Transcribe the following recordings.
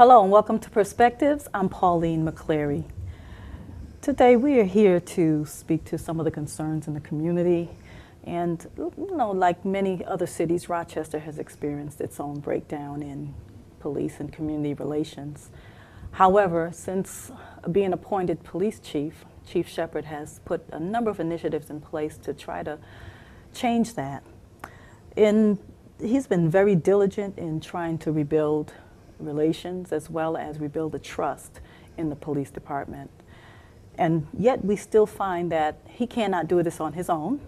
Hello and welcome to Perspectives. I'm Pauline McCleary. Today we are here to speak to some of the concerns in the community. And, like many other cities, Rochester has experienced its own breakdown in police and community relations. However, since being appointed police chief, Chief Sheppard has put a number of initiatives in place to try to change that. He's been very diligent in trying to rebuild relations as well as rebuild the trust in the police department. And yet we still find that he cannot do this on his own,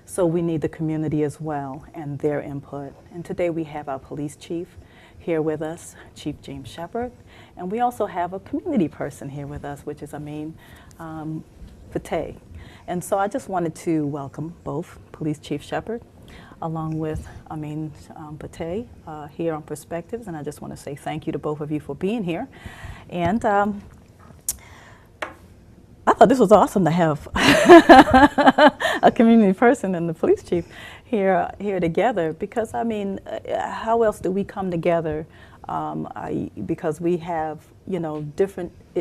so we need the community as well and their input. And today we have our police chief here with us, Chief James Sheppard, and we also have a community person here with us, which is Amen Ptah. And so I just wanted to welcome both Police Chief Sheppard along with Amen Ptah here on Perspectives, and I just want to say thank you to both of you for being here. And I thought this was awesome to have a community person and the police chief here together, because how else do we come together? Because we have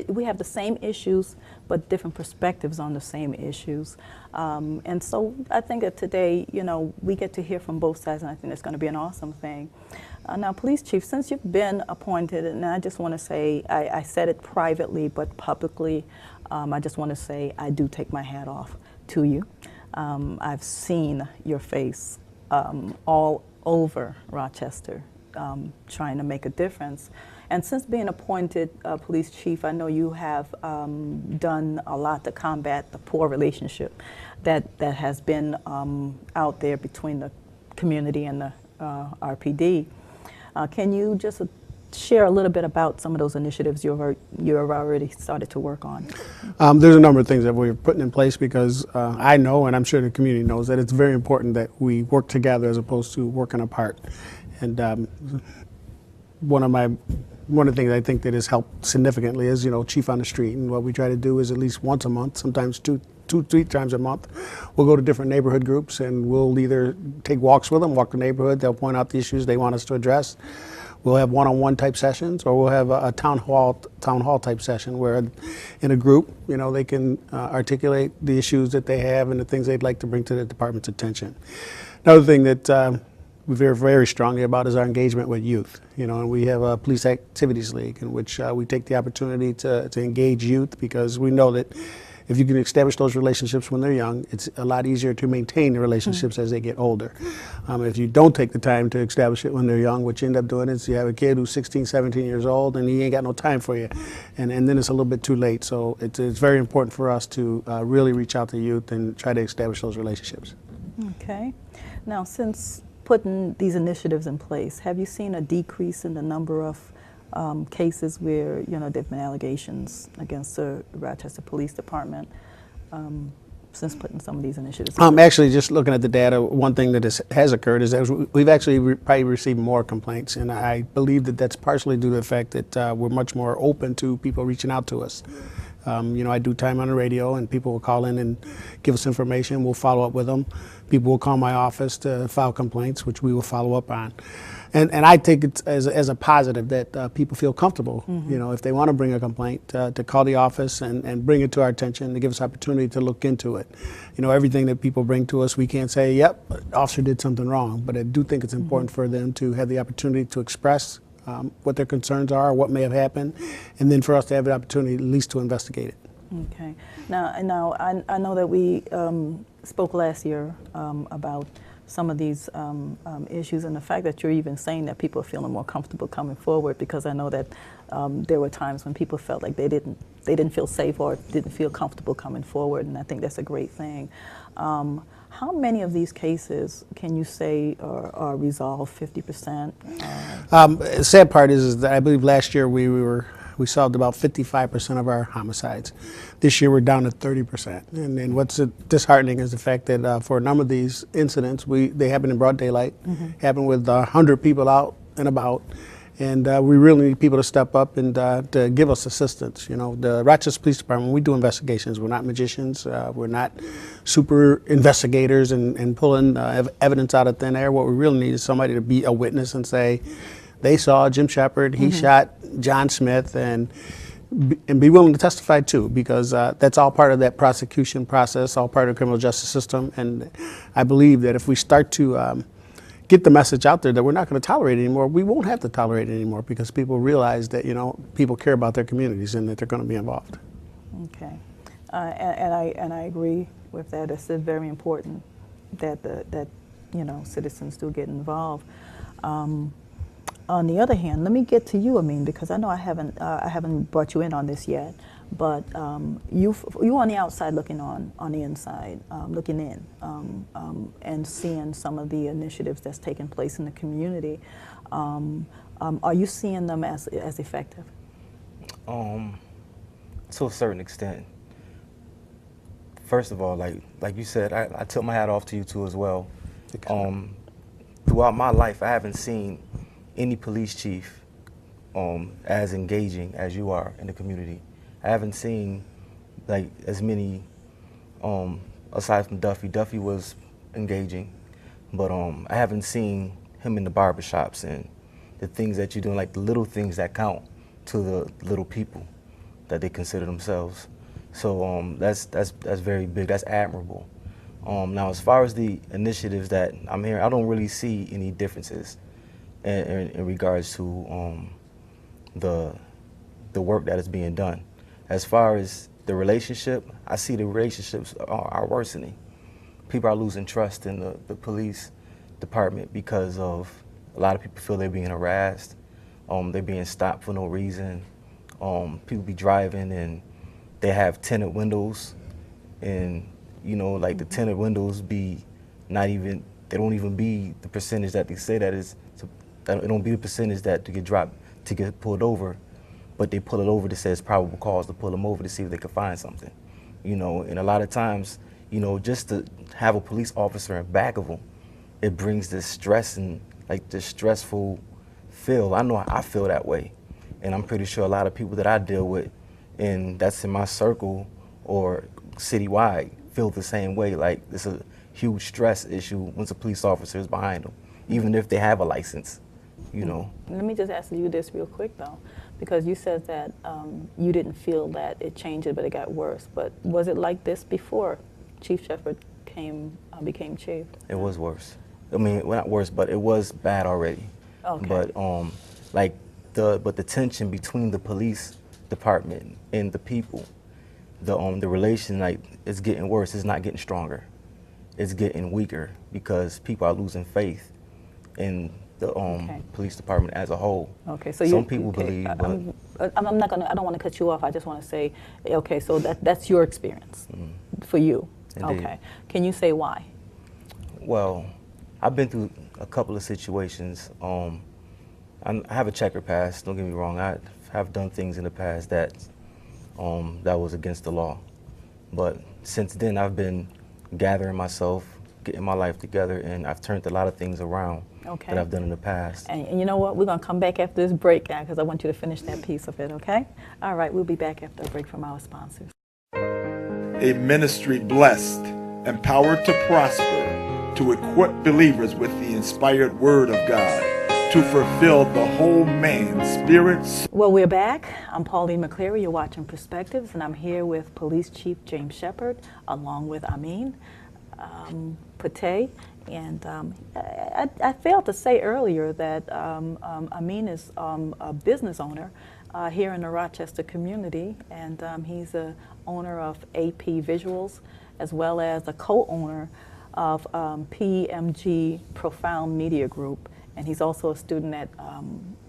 we have the same issues but different perspectives on the same issues, and so I think that today we get to hear from both sides, and I think it's going to be an awesome thing. Now, police chief, since you've been appointed, and I just want to say I said it privately but publicly, I just want to say I do take my hat off to you. I've seen your face all over Rochester trying to make a difference. And since being appointed police chief, I know you have done a lot to combat the poor relationship that has been out there between the community and the RPD. Can you just share a little bit about some of those initiatives you've already started to work on? There's a number of things that we're putting in place because I know, and I'm sure the community knows, that it's very important that we work together as opposed to working apart. And one of the things I think that has helped significantly is, Chief on the Street. And what we try to do is at least once a month, sometimes two, 3 times a month, we'll go to different neighborhood groups and we'll either take walks with them, walk the neighborhood, they'll point out the issues they want us to address. We'll have one-on-one type sessions, or we'll have a town hall type session where in a group, they can articulate the issues that they have and the things they'd like to bring to the department's attention. Another thing that we feel very strongly about is our engagement with youth. And we have a police activities league in which we take the opportunity to engage youth, because we know that if you can establish those relationships when they're young, it's a lot easier to maintain the relationships as they get older. If you don't take the time to establish it when they're young, what you end up doing is you have a kid who's 16, 17 years old and he ain't got no time for you. And then it's a little bit too late. So it's very important for us to really reach out to youth and try to establish those relationships. Okay. Now, since putting these initiatives in place, have you seen a decrease in the number of cases where there have been allegations against the Rochester Police Department since putting some of these initiatives in place? Actually, just looking at the data, one thing that has occurred is that we've actually probably received more complaints, and I believe that that's partially due to the fact that we're much more open to people reaching out to us. I do time on the radio, and people will call in and give us information. We'll follow up with them. People will call my office to file complaints, which we will follow up on. And I take it as a positive that people feel comfortable, if they want to bring a complaint, to call the office and bring it to our attention, to give us opportunity to look into it. Everything that people bring to us, we can't say, yep, the officer did something wrong, but I do think it's important for them to have the opportunity to express what their concerns are, what may have happened, and then for us to have the opportunity at least to investigate it. Okay. Now I know that we spoke last year about some of these issues, and the fact that you're even saying that people are feeling more comfortable coming forward, because I know that there were times when people felt like they didn't feel safe or didn't feel comfortable coming forward, and I think that's a great thing. How many of these cases can you say are resolved? 50%? The sad part is that I believe last year we solved about 55% of our homicides. This year we're down to 30%. And what's disheartening is the fact that for a number of these incidents, they happen in broad daylight, happen with 100 people out and about. And we really need people to step up and to give us assistance. The Rochester Police Department, we do investigations. We're not magicians. We're not super investigators and pulling evidence out of thin air. What we really need is somebody to be a witness and say, they saw Jim Sheppard, he shot John Smith, and be willing to testify too, because that's all part of that prosecution process, all part of the criminal justice system. And I believe that if we start to get the message out there that we're not going to tolerate it anymore, we won't have to tolerate it anymore, because people realize that, you know, people care about their communities and that they're going to be involved. Okay, and I agree with that. It's very important that that you know, citizens do get involved. On the other hand, let me get to you, Amen, because I know I haven't brought you in on this yet, but you on the outside looking on the inside, looking in, and seeing some of the initiatives that's taking place in the community. Are you seeing them as effective? To a certain extent. First of all, like you said, I took my hat off to you too as well. Throughout my life, I haven't seen any police chief as engaging as you are in the community. I haven't seen like as many, aside from Duffy. Duffy was engaging, but I haven't seen him in the barbershops and the things that you're doing, like the little things that count to the little people that they consider themselves. So that's very big. That's admirable. Now, as far as the initiatives that I'm hearing, I don't really see any differences in regards to the work that is being done. As far as the relationship, I see the relationships are worsening. People are losing trust in the police department because of a lot of people feel they're being harassed. They're being stopped for no reason. People be driving and they have tinted windows, and you know, like the tinted windows be not even, they don't even be the percentage that they say that is, it don't be the percentage that to get dropped, to get pulled over, but they pull it over to say it's probable cause to pull them over to see if they can find something. You know, and a lot of times, you know, just to have a police officer in back of them, it brings this stress and like this stressful feel. I know I feel that way, and I'm pretty sure a lot of people that I deal with, and that's in my circle or citywide, feel the same way. Like it's a huge stress issue once a police officer is behind them, even if they have a license, you know. Let me just ask you this real quick though, because you said that you didn't feel that it changed, but it got worse. But was it like this before Chief Sheppard became chief? It was worse. I mean, well, not worse, but it was bad already. Okay. But like the tension between the police department and the people, the relation, like, it's getting worse. It's not getting stronger. It's getting weaker because people are losing faith in the police department as a whole. Okay, so some people believe, but I'm not gonna. I don't want to cut you off. I just want to say, okay, so that's your experience for you. Indeed. Okay, can you say why? Well, I've been through a couple of situations. I have a checkered past. Don't get me wrong. I have done things in the past that that was against the law. But since then, I've been gathering myself, getting my life together, and I've turned a lot of things around that I've done in the past. And you know what? We're going to come back after this break now because I want you to finish that piece of it, okay? All right, we'll be back after a break from our sponsors. A ministry blessed, empowered to prosper, to equip believers with the inspired word of God, to fulfill the whole man, spirit. Well, we're back. I'm Pauline McCleary. You're watching Perspectives, and I'm here with Police Chief James Sheppard, along with Amen Ptah. And I failed to say earlier that Amen is a business owner here in the Rochester community, and he's the owner of AP Visuals, as well as a co-owner of PMG Profound Media Group. And he's also a student at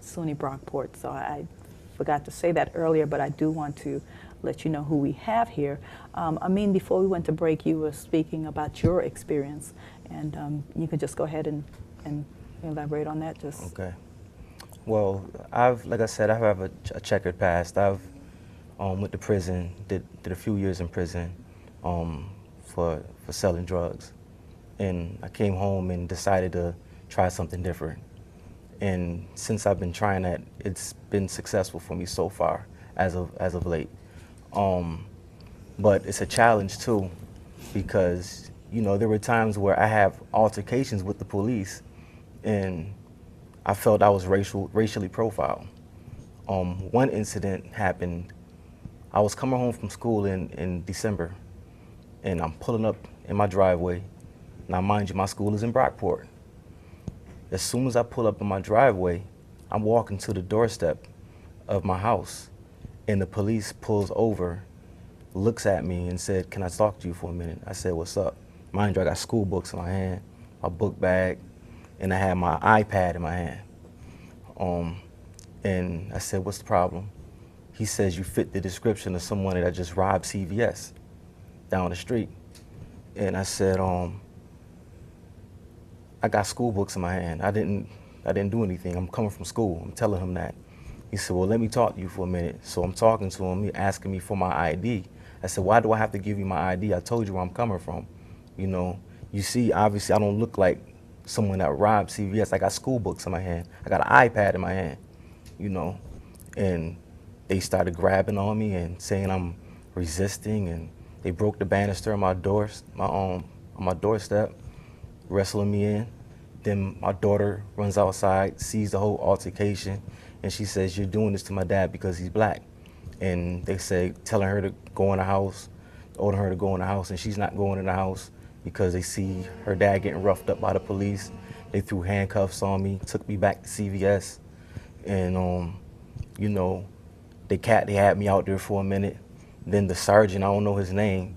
SUNY Brockport. So I forgot to say that earlier, but I do want to let you know who we have here. Amen, before we went to break, you were speaking about your experience, and you could just go ahead and elaborate on that. Just okay. Well, like I said, I have a checkered past. I've went to prison, did a few years in prison for selling drugs, and I came home and decided to try something different. And since I've been trying that, it's been successful for me so far, as of late. But it's a challenge too, because you know there were times where I have altercations with the police, and I felt I was racially profiled. One incident happened. I was coming home from school in December, and I'm pulling up in my driveway. Now, mind you, my school is in Brockport. As soon as I pull up in my driveway, I'm walking to the doorstep of my house, and the police pulls over, looks at me, and said, "Can I talk to you for a minute?" I said, "What's up?" Mind you, I got school books in my hand, my book bag, and I had my iPad in my hand. And I said, "What's the problem?" He says, "You fit the description of someone that just robbed CVS down the street." And I said, "I got school books in my hand. I didn't do anything. I'm coming from school." I'm telling him that. He said, "Well, let me talk to you for a minute." So I'm talking to him. He's asking me for my ID. I said, "Why do I have to give you my ID? I told you where I'm coming from. You know, you see, obviously I don't look like someone that robbed CVS. I got school books in my hand. I got an iPad in my hand, you know." And they started grabbing on me and saying I'm resisting, and they broke the banister on my doorstep, wrestling me in. Then my daughter runs outside, sees the whole altercation, and she says, "You're doing this to my dad because he's black." And they say, telling her to go in the house, ordering her to go in the house, and she's not going in the house because they see her dad getting roughed up by the police. They threw handcuffs on me, took me back to CVS, and you know, they had me out there for a minute. Then the sergeant, I don't know his name,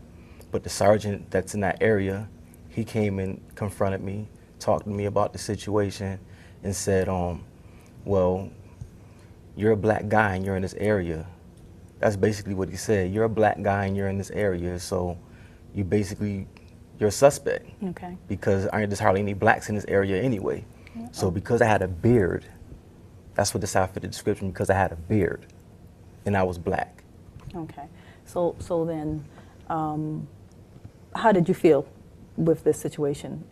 but the sergeant that's in that area, he came and confronted me, talked to me about the situation, and said, "Well, you're a black guy and you're in this area." That's basically what he said. "You're a black guy and you're in this area, so you're a suspect." Okay. Because there's hardly any blacks in this area anyway. Yeah. So because I had a beard, that's what this outfit description, because I had a beard and I was black. Okay. So then, how did you feel with this situation,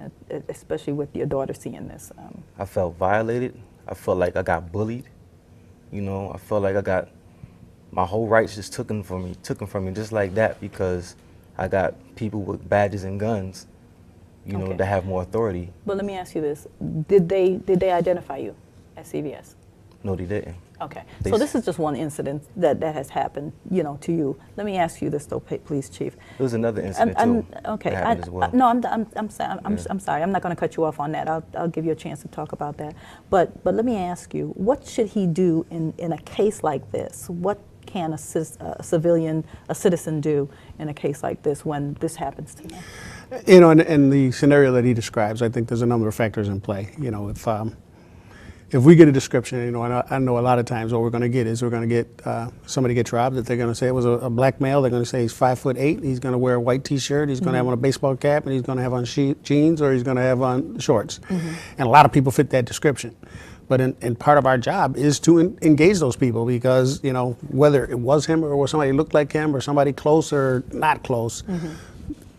especially with your daughter seeing this? I felt violated. I felt like I got bullied. You know, I felt like I got my whole rights just taken from me just like that, because I got people with badges and guns, you know, that have more authority. But let me ask you this: Did they identify you at CVS? No, they didn't. Okay. So this is just one incident that has happened, you know, to you. Let me ask you this though, please, Chief. There was another incident too. Okay. That happened as well. No, I'm sorry. I'm not going to cut you off on that. I'll give you a chance to talk about that. But let me ask you, what should he do in a case like this? What can a citizen do in a case like this when this happens to them? You know, in the scenario that he describes, I think there's a number of factors in play. You know, if we get a description, you know, and I know a lot of times what we're going to get is we're going to get somebody gets robbed, that they're going to say it was a black male. They're going to say he's 5'8". He's going to wear a white T-shirt. He's going to have on a baseball cap, and he's going to have on jeans, or he's going to have on shorts. And a lot of people fit that description. But in part of our job is to engage those people, because, you know, whether it was him or somebody looked like him or somebody close or not close,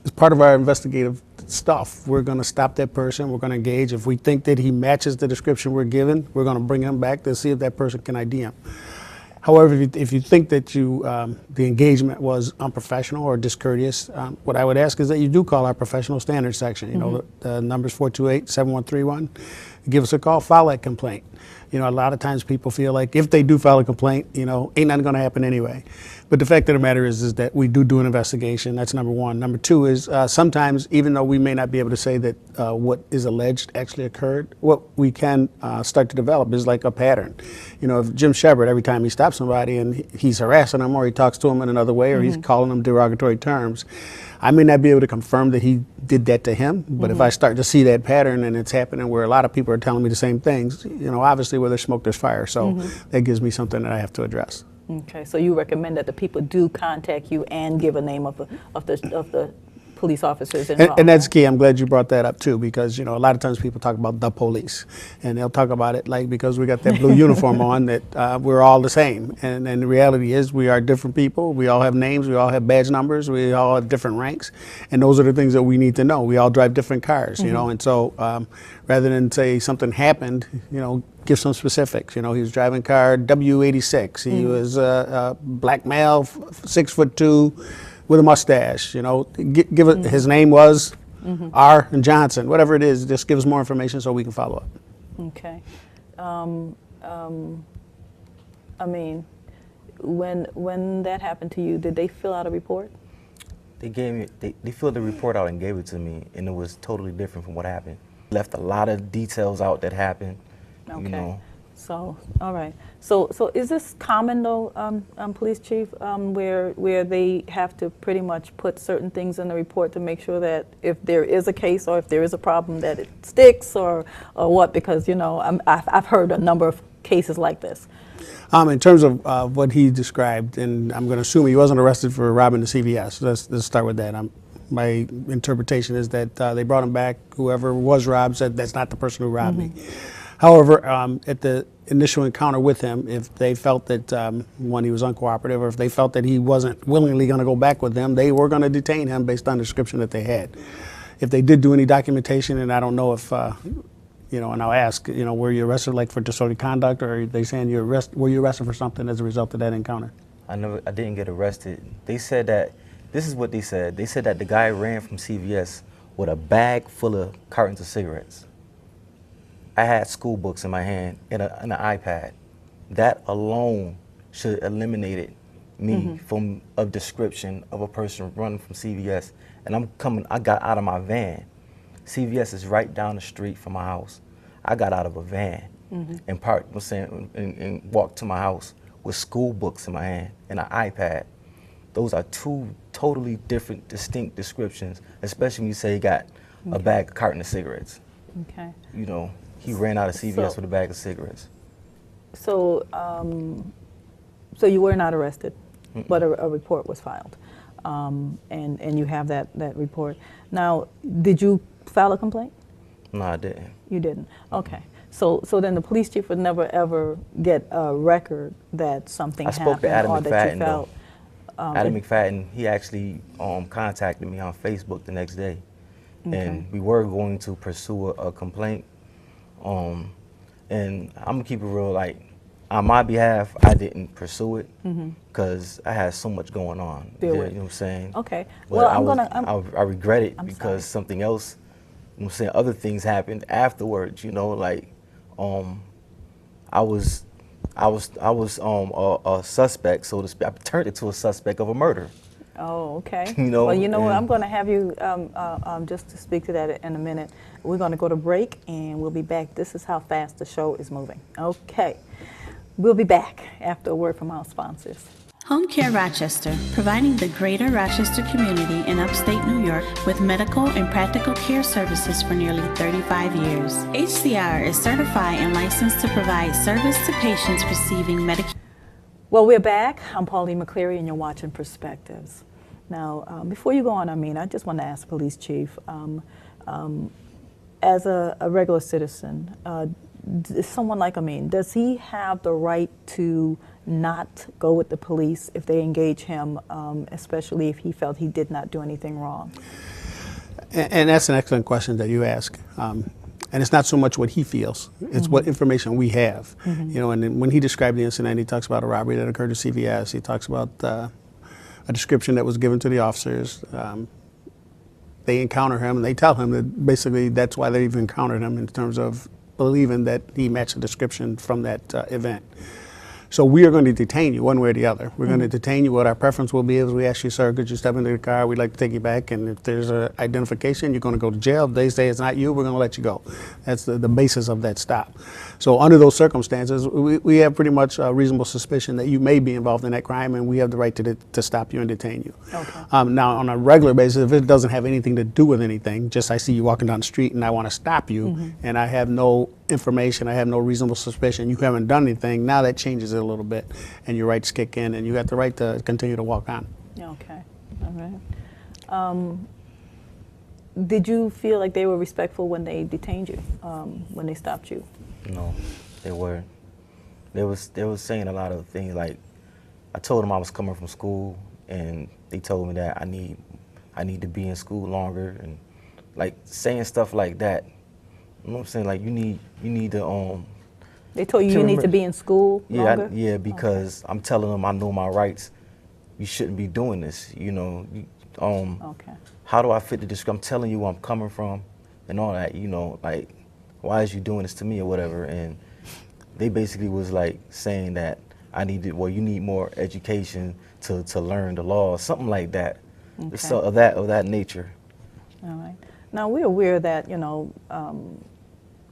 it's part of our investigative stuff. We're going to stop that person. We're going to engage. If we think that he matches the description we're given, we're going to bring him back to see if that person can ID him. However, if you think that the engagement was unprofessional or discourteous, what I would ask is that you do call our professional standards section. You know, the number's 428-7131. Give us a call, file that complaint. You know, a lot of times people feel like if they do file a complaint, you know, ain't nothing going to happen anyway. But the fact of the matter is that we do an investigation. That's number one. Number two is sometimes, even though we may not be able to say that what is alleged actually occurred, what we can start to develop is like a pattern. You know, if Jim Sheppard, every time he stops somebody and he's harassing them, or he talks to them in another way, or he's calling them derogatory terms, I may not be able to confirm that he did that to him, but if I start to see that pattern and it's happening where a lot of people are telling me the same things, you know, obviously where there's smoke, there's fire. So that gives me something that I have to address. Okay, so you recommend that the people do contact you and give a name of the police officers involved. And that's key. I'm glad you brought that up too, because, you know, a lot of times people talk about the police, and they'll talk about it like because we got that blue uniform on that we're all the same. And the reality is we are different people. We all have names. We all have badge numbers. We all have different ranks. And those are the things that we need to know. We all drive different cars, you know, and so rather than say something happened, you know, give some specifics. You know, he was driving car W86. He was a black male, 6'2", with a mustache. You know, give it. His name was R. and Johnson. Whatever it is, just give us more information so we can follow up. Okay. I mean, when that happened to you, did they fill out a report? They gave me, they filled the report out and gave it to me, and it was totally different from what happened. Left a lot of details out that happened, Okay. you know. So, all right. So is this common though, Police Chief, where they have to pretty much put certain things in the report to make sure that if there is a case or if there is a problem that it sticks or what? Because I've heard a number of cases like this. In terms of what he described, and I'm going to assume he wasn't arrested for robbing the CVS. Let's start with that. My interpretation is that they brought him back. Whoever was robbed said that's not the person who robbed me. However, at the initial encounter with him, if they felt that one, he was uncooperative, or if they felt that he wasn't willingly going to go back with them, they were going to detain him based on the description that they had. If they did do any documentation, and I don't know if and I'll ask, were you arrested like for disorderly conduct, or are they saying were you arrested for something as a result of that encounter? I didn't get arrested. They said that, this is what they said. They said that the guy ran from CVS with a bag full of cartons of cigarettes. I had school books in my hand and an iPad. That alone should have eliminated me from a description of a person running from CVS. And I got out of my van. CVS is right down the street from my house. I got out of a van and parked, and walked to my house with school books in my hand and an iPad. Those are two totally different, distinct descriptions, especially when you say he got a bag, carton of cigarettes. Okay. He ran out of CVS with a bag of cigarettes. So, so you were not arrested, but a report was filed, and you have that report. Now, did you file a complaint? No, I didn't. You didn't. Okay. So then the police chief would never ever get a record that something happened. I spoke to Adam or that you McFadden, felt. Adam McFadden, he actually contacted me on Facebook the next day, and we were going to pursue a complaint. And I'm gonna keep it real, like, on my behalf, I didn't pursue it because I had so much going on. You know what I'm saying? Okay. But Well, I regret it because sorry. something else, other things happened afterwards, like, I was a suspect, so to speak. I turned into a suspect of a murder. Oh, okay. Well, what? I'm going to have you just to speak to that in a minute. We're going to go to break, and we'll be back. This is how fast the show is moving. Okay. We'll be back after a word from our sponsors. Home Care Rochester, providing the greater Rochester community in upstate New York with medical and practical care services for nearly 35 years. HCR is certified and licensed to provide service to patients receiving medication. Well, we're back. I'm Pauline McCleary, and you're watching Perspectives. Now, before you go on, I just want to ask Police Chief, as a regular citizen, someone like Amen, does he have the right to not go with the police if they engage him, especially if he felt he did not do anything wrong? And that's an excellent question that you ask. And it's not so much what he feels, it's what information we have. And then when he described the incident, he talks about a robbery that occurred at CVS. He talks about a description that was given to the officers. They encounter him and they tell him that basically that's why they even encountered him, in terms of believing that he matched the description from that event. So we are going to detain you one way or the other. We're going to detain you. What our preference will be is we ask you, sir, could you step into the car? We'd like to take you back. And if there's an identification, you're going to go to jail. If they say it's not you, we're going to let you go. That's the basis of that stop. So under those circumstances, we have pretty much a reasonable suspicion that you may be involved in that crime, and we have the right to stop you and detain you. Okay. Now, on a regular basis, if it doesn't have anything to do with anything, just I see you walking down the street and I want to stop you, and I have no information, I have no reasonable suspicion, you haven't done anything, now that changes it a little bit, and your rights kick in, and you have the right to continue to walk on. Okay. All right. Did you feel like they were respectful when they detained you, when they stopped you? No, they weren't. They was saying a lot of things, like, I told them I was coming from school, and they told me that I need to be in school longer, and like saying stuff like that. You know what I'm saying? Like, you need to They told you need to be in school longer? Yeah, because I'm telling them I know my rights. You shouldn't be doing this, Okay. How do I fit the description? I'm telling you where I'm coming from and all that, like, why is you doing this to me or whatever? And they basically was like saying that you need more education to learn the law, something like that. Okay. So of that nature. All right. Now, we're aware that, you know,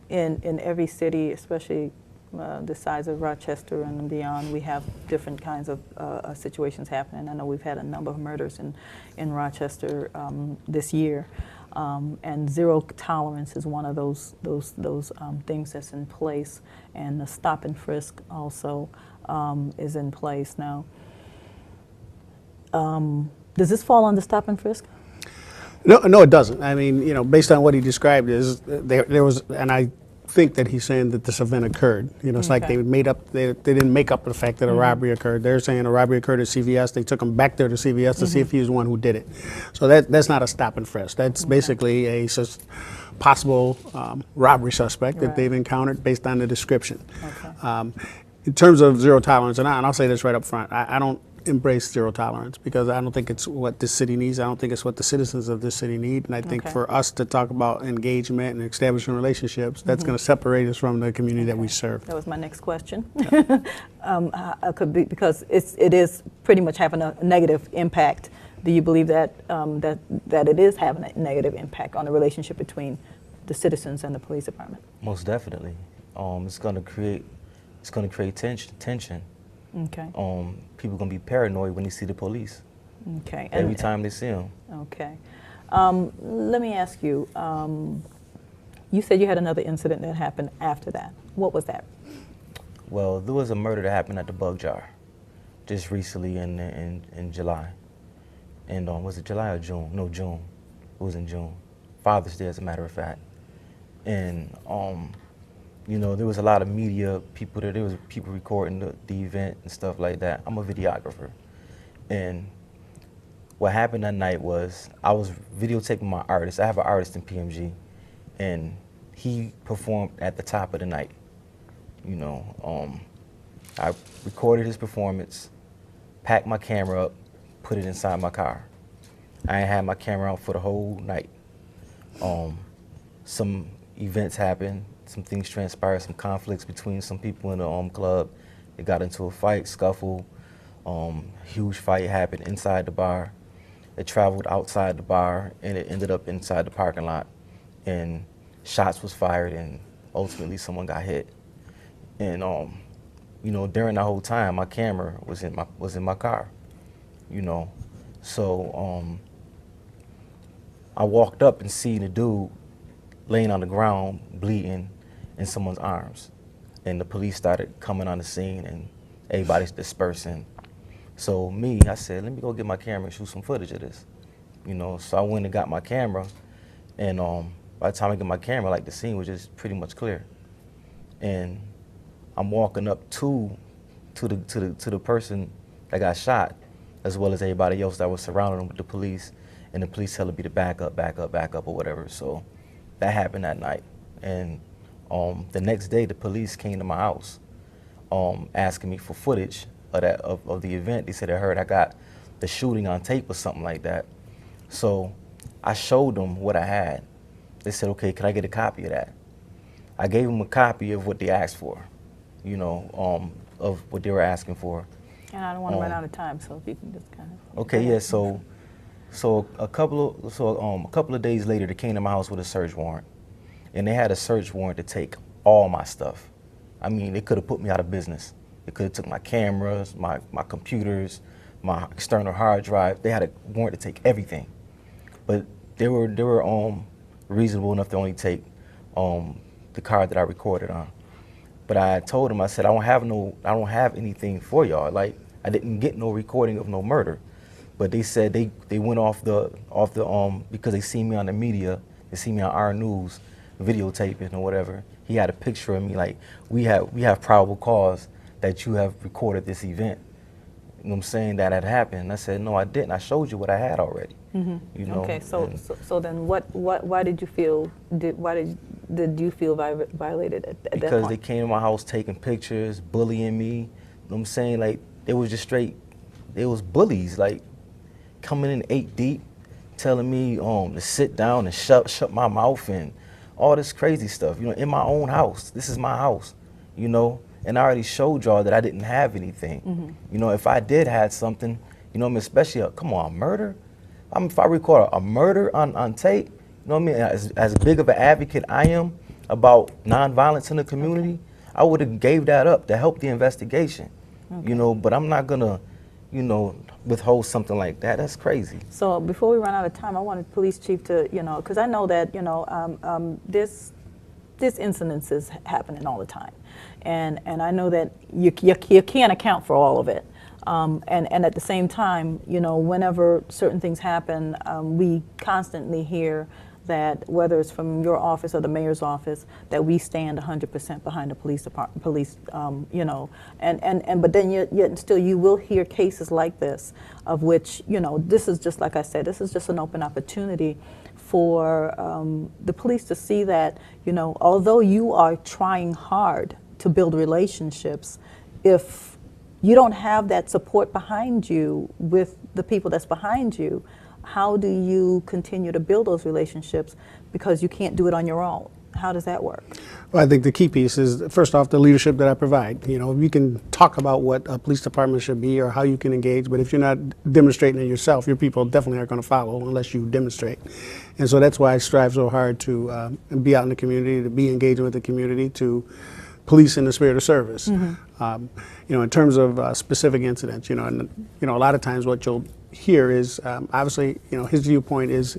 in every city, especially the size of Rochester and beyond, we have different kinds of situations happening. I know we've had a number of murders in Rochester this year, and zero tolerance is one of those things that's in place, and the stop and frisk also is in place now. Does this fall under stop and frisk? No, it doesn't. I mean, you know, based on what he described, is there was, and I think that he's saying that this event occurred. You know, it's like Okay. they didn't make up the fact that a robbery occurred. They're saying a robbery occurred at CVS. They took him back there to CVS to see if he was the one who did it. So that's not a stop and frisk. That's basically a possible robbery suspect that Right. they've encountered based on the description. Okay. In terms of zero tolerance, and I'll say this right up front, I don't embrace zero tolerance because I don't think it's what this city needs. I don't think it's what the citizens of this city need. And I think Okay. for us to talk about engagement and establishing relationships, that's going to separate us from the community that we serve. That was my next question. Could be because it is pretty much having a negative impact. Do you believe that that it is having a negative impact on the relationship between the citizens and the police department? Most definitely. It's gonna create tension. Okay. People gonna be paranoid when they see the police Okay. every time they see them. Okay. Let me ask you. You said you had another incident that happened after that. What was that? Well, there was a murder that happened at the Bug Jar just recently in July. And was it July or June? No, June. It was in June. Father's Day, as a matter of fact. And you know, there was a lot of media people there. There was people recording the event and stuff like that. I'm a videographer. And what happened that night was I was videotaping my artist. I have an artist in PMG, and he performed at the top of the night. You know, I recorded his performance, packed my camera up, put it inside my car. I ain't had my camera out for the whole night. Some events happened, some things transpired, some conflicts between some people in the club. They got into a fight, scuffle, huge fight happened inside the bar. It traveled outside the bar, and it ended up inside the parking lot. And shots was fired, and ultimately someone got hit. And you know, during the whole time, my camera was in my car. You know, so I walked up and see the dude laying on the ground, bleeding in someone's arms. And the police started coming on the scene, and everybody's dispersing. So I said, let me go get my camera and shoot some footage of this. You know, so I went and got my camera, and by the time I get my camera, like, the scene was just pretty much clear. And I'm walking up to the person that got shot, as well as everybody else that was surrounding him with the police, and the police telling me to back up, or whatever. So that happened that night. And the next day, the police came to my house asking me for footage of the event. They said they heard I got the shooting on tape or something like that. So I showed them what I had. They said, okay, can I get a copy of that? I gave them a copy of what they asked for, you know, of what they were asking for. And I don't want to run out of time, so if you can just kind of. Okay, yeah. So a couple of days later, they came to my house with a search warrant, and they had a search warrant to take all my stuff. I mean, they could have put me out of business. They could have took my cameras, my computers, my external hard drive. They had a warrant to take everything, but they were reasonable enough to only take the car that I recorded on. But I told them, I said, I don't have anything for y'all. Like, I didn't get no recording of no murder. But they said they went off the because they see me on the media, they see me on our news, videotaping or whatever. He had a picture of me, like, we have probable cause that you have recorded this event. You know what I'm saying? That had happened. I said, no, I didn't. I showed you what I had already. Mm-hmm. You know. Okay, so then why did you feel did you feel violated at that point? Because they came to my house taking pictures, bullying me. You know what I'm saying? Like, it was just straight, it was bullies, like, coming in 8 deep, telling me to sit down and shut my mouth and all this crazy stuff, you know, in my own house. This is my house, you know, and I already showed y'all that I didn't have anything. You know, if I did have something, you know what I mean, especially come on, murder. If I record a murder on tape, you know what I mean, as big of an advocate I am about nonviolence in the community, I would have gave that up to help the investigation. You know, but I'm not gonna, you know, withhold something like that. That's crazy. So before we run out of time, I wanted Police Chief to, you know, because I know that, you know, this incidents is happening all the time, and I know that you can't account for all of it. And at the same time, you know, whenever certain things happen, we constantly hear that, whether it's from your office or the mayor's office, that we stand 100% behind the police department, you know, but then yet still you will hear cases like this, of which, you know, this is just, like I said, this is just an open opportunity for the police to see that, you know, although you are trying hard to build relationships, if you don't have that support behind you with the people that's behind you, how do you continue to build those relationships, because you can't do it on your own? How does that work? Well, I think the key piece is, first off, the leadership that I provide. You know, you can talk about what a police department should be or how you can engage, but if you're not demonstrating it yourself, your people definitely aren't going to follow unless you demonstrate. And so that's why I strive so hard to be out in the community, to be engaging with the community, to police in the spirit of service. You know, in terms of specific incidents, you know, and you know, a lot of times what you'll hear is obviously, you know, his viewpoint is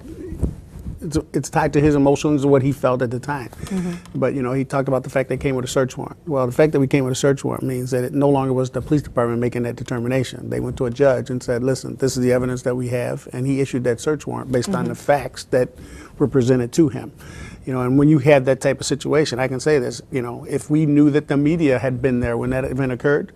it's tied to his emotions and what he felt at the time. But you know, he talked about the fact that he came with a search warrant. Well, the fact that we came with a search warrant means that it no longer was the police department making that determination. They went to a judge and said, listen, this is the evidence that we have, and he issued that search warrant based on the facts that were presented to him. You know, and when you have that type of situation, I can say this, you know, if we knew that the media had been there when that event occurred,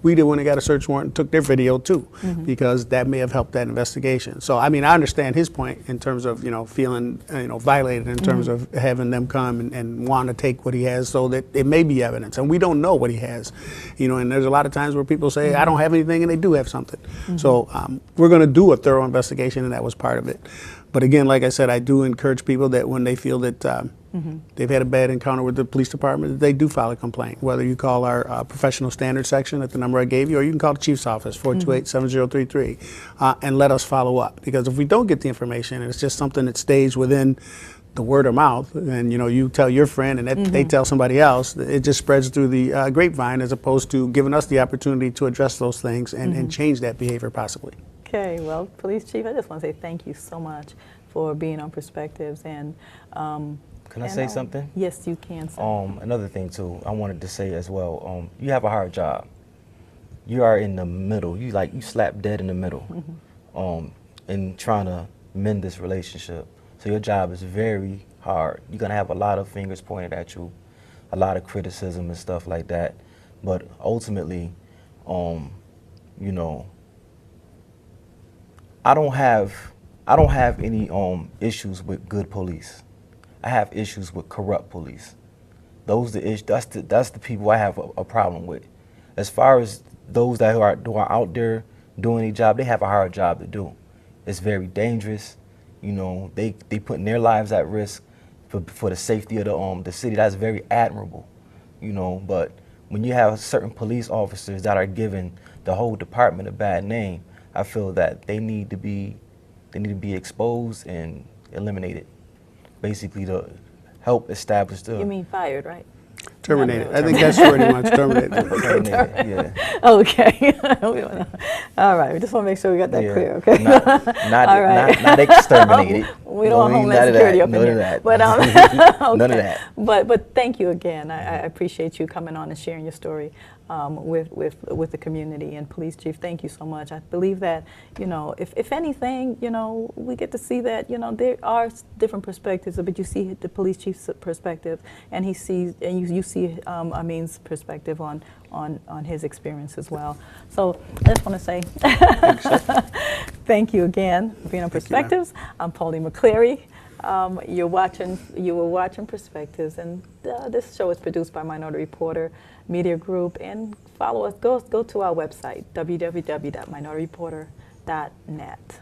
we'd have went and got a search warrant and took their video too, because that may have helped that investigation. So, I mean, I understand his point in terms of, you know, feeling, you know, violated in terms of having them come and want to take what he has so that it may be evidence. And we don't know what he has, you know, and there's a lot of times where people say, I don't have anything, and they do have something. So we're going to do a thorough investigation, and that was part of it. But again, like I said, I do encourage people that when they feel that they've had a bad encounter with the police department, that they do file a complaint. Whether you call our professional standards section at the number I gave you, or you can call the chief's office, 428-7033, and let us follow up. Because if we don't get the information, and it's just something that stays within the word of mouth, and you know, you tell your friend, and that they tell somebody else, it just spreads through the grapevine, as opposed to giving us the opportunity to address those things and change that behavior possibly. Okay, well, Police Chief, I just want to say thank you so much for being on Perspectives. And Can I say something? Yes, you can. Sir. Another thing too, I wanted to say as well. You have a hard job. You are in the middle. You slap dead in the middle, in trying to mend this relationship. So your job is very hard. You're gonna have a lot of fingers pointed at you, a lot of criticism and stuff like that. But ultimately, you know, I don't have any issues with good police. I have issues with corrupt police. Those that's the people I have a problem with. As far as those that who are out there doing a job, they have a hard job to do. It's very dangerous. You know, they putting their lives at risk for the safety of the city. That's very admirable. You know, but when you have certain police officers that are giving the whole department a bad name, I feel that they need to be exposed and eliminated, basically to help establish the. You mean fired, right? Terminated. I think that's pretty much terminated. Terminated, yeah. Okay. All right. We just want to make sure we got that clear. Okay. Not exterminated. We don't want Homeland Security up in here. None of that. But okay. None of that. But thank you again. I appreciate you coming on and sharing your story with the community. And Police Chief, thank you so much. I believe that, you know, if anything, you know, we get to see that, you know, there are different perspectives, but you see the Police Chief's perspective, and you see Amin's perspective on his experience as well. So I just want to say thank you again for being on Perspectives. I'm Pauline McCleary. You were watching Perspectives, and this show is produced by Minority Reporter Media Group. And follow us. Go to our website, www.minorityreporter.net.